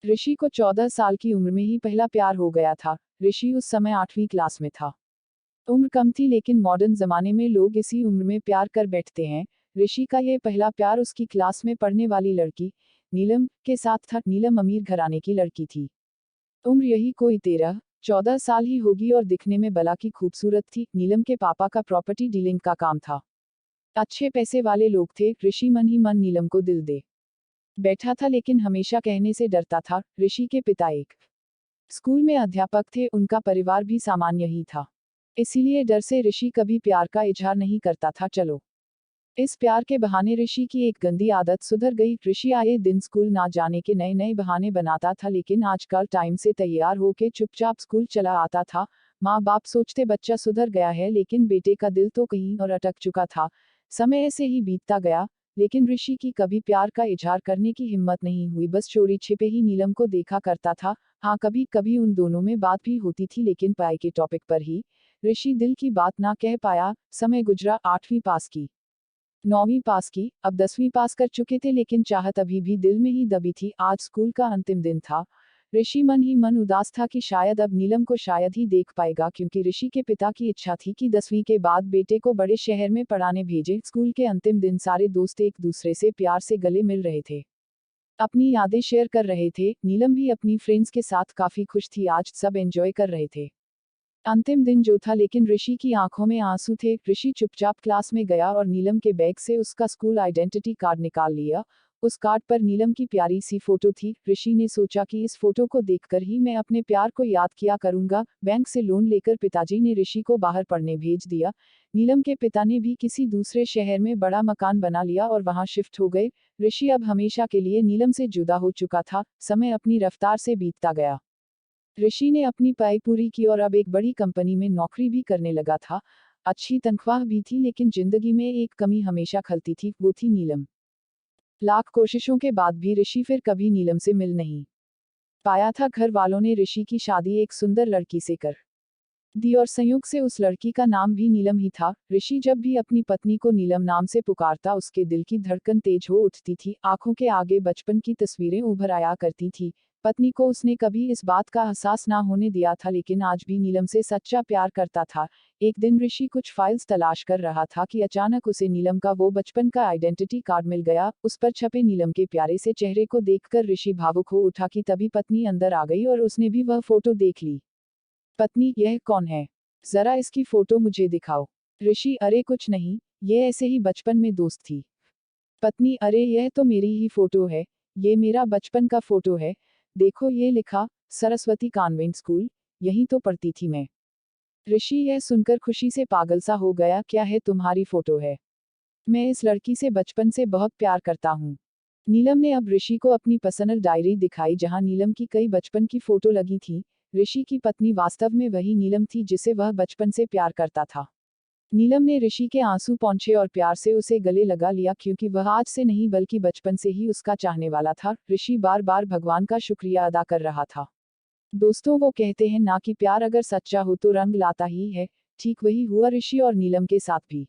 ऋषि को 14 साल की उम्र में ही पहला प्यार हो गया था। ऋषि उस समय 8वीं क्लास में था। उम्र कम थी लेकिन मॉडर्न जमाने में लोग इसी उम्र में प्यार कर बैठते हैं। ऋषि का यह पहला प्यार उसकी क्लास में पढ़ने वाली लड़की नीलम के साथ था। नीलम अमीर घराने की लड़की थी। उम्र यही कोई 13-14 साल ही होगी और दिखने में बला की खूबसूरत थी। नीलम के पापा का प्रॉपर्टी डीलिंग का काम था। अच्छे पैसे वाले लोग थे। ऋषि मन ही मन नीलम को दिल दे बैठा था लेकिन हमेशा कहने से डरता था। ऋषि के पिता एक स्कूल में अध्यापक थे। उनका परिवार भी सामान्य ही था। इसीलिए डर से ऋषि कभी प्यार का इजहार नहीं करता था। चलो, इस प्यार के बहाने ऋषि की एक गंदी आदत सुधर गई। ऋषि आए दिन स्कूल ना जाने के नए नए बहाने बनाता था लेकिन आजकल टाइम से तैयार होके चुपचाप स्कूल चला आता था। माँ बाप सोचते बच्चा सुधर गया है लेकिन बेटे का दिल तो कहीं और अटक चुका था। समय ऐसे ही बीतता गया लेकिन ऋषि की कभी प्यार का इजहार करने की हिम्मत नहीं हुई। बस चोरी छिपे ही नीलम को देखा करता था। हाँ, कभी कभी उन दोनों में बात भी होती थी लेकिन पढ़ाई के टॉपिक पर ही ऋषि दिल की बात ना कह पाया। समय गुजरा। 8वीं पास की, 9वीं पास की, अब 10वीं पास कर चुके थे लेकिन चाहत अभी भी दिल में ही दबी थी। आज स्कूल का अंतिम दिन था। ऋषि मन ही मन उदास था कि शायद अब नीलम को शायद ही देख पाएगा क्योंकि ऋषि के पिता की इच्छा थी कि 10वीं के बाद बेटे को बड़े शहर में पढ़ाने भेजे। स्कूल के अंतिम दिन सारे दोस्त एक दूसरे से प्यार से गले मिल रहे थे, अपनी यादें शेयर कर रहे थे। नीलम भी अपनी फ्रेंड्स के साथ काफी खुश थी। आज सब एंजॉय कर रहे थे। अंतिम दिन जो था लेकिन ऋषि की आंखों में आंसू थे। ऋषि चुपचाप क्लास में गया और नीलम के बैग से उसका स्कूल आइडेंटिटी कार्ड निकाल लिया। उस कार्ड पर नीलम की प्यारी सी फोटो थी। ऋषि ने सोचा कि इस फोटो को देखकर ही मैं अपने प्यार को याद किया करूंगा। बैंक से लोन लेकर पिताजी ने ऋषि को बाहर पढ़ने भेज दिया। नीलम के पिता ने भी किसी दूसरे शहर में बड़ा मकान बना लिया और वहां शिफ्ट हो गए। ऋषि अब हमेशा के लिए नीलम से जुदा हो चुका था। समय अपनी रफ्तार से बीतता गया। ऋषि ने अपनी पढ़ाई पूरी की और अब एक बड़ी कंपनी में नौकरी भी करने लगा था। अच्छी तनख्वाह भी थी लेकिन जिंदगी में एक कमी हमेशा खलती थी, वो थी नीलम। लाख कोशिशों के बाद भी ऋषि फिर कभी नीलम से मिल नहीं पाया था। घर वालों ने ऋषि की शादी एक सुंदर लड़की से कर दी और संयोग से उस लड़की का नाम भी नीलम ही था। ऋषि जब भी अपनी पत्नी को नीलम नाम से पुकारता उसके दिल की धड़कन तेज हो उठती थी। आंखों के आगे बचपन की तस्वीरें उभर आया करती थी। पत्नी को उसने कभी इस बात का एहसास ना होने दिया था लेकिन आज भी नीलम से सच्चा प्यार करता था। एक दिन ऋषि कुछ फाइल्स तलाश कर रहा था कि अचानक उसे नीलम का वो बचपन का आइडेंटिटी कार्ड मिल गया। उस पर छपे नीलम के प्यारे से चेहरे को देखकर ऋषि भावुक हो उठा कि तभी पत्नी अंदर आ गई और उसने भी वह फोटो देख ली। पत्नी, यह कौन है? जरा इसकी फोटो मुझे दिखाओ। ऋषि, अरे कुछ नहीं, ये ऐसे ही बचपन में दोस्त थी। पत्नी, अरे यह तो मेरी ही फोटो है, ये मेरा बचपन का फोटो है। देखो ये लिखा, सरस्वती कॉन्वेंट स्कूल, यहीं तो पढ़ती थी मैं। ऋषि यह सुनकर खुशी से पागल सा हो गया। क्या है, तुम्हारी फोटो है? मैं इस लड़की से बचपन से बहुत प्यार करता हूँ। नीलम ने अब ऋषि को अपनी पर्सनल डायरी दिखाई जहां नीलम की कई बचपन की फोटो लगी थी। ऋषि की पत्नी वास्तव में वही नीलम थी जिसे वह बचपन से प्यार करता था। नीलम ने ऋषि के आंसू पोंछे और प्यार से उसे गले लगा लिया क्योंकि वह आज से नहीं बल्कि बचपन से ही उसका चाहने वाला था। ऋषि बार बार भगवान का शुक्रिया अदा कर रहा था। दोस्तों, वो कहते हैं ना कि प्यार अगर सच्चा हो तो रंग लाता ही है। ठीक वही हुआ ऋषि और नीलम के साथ भी।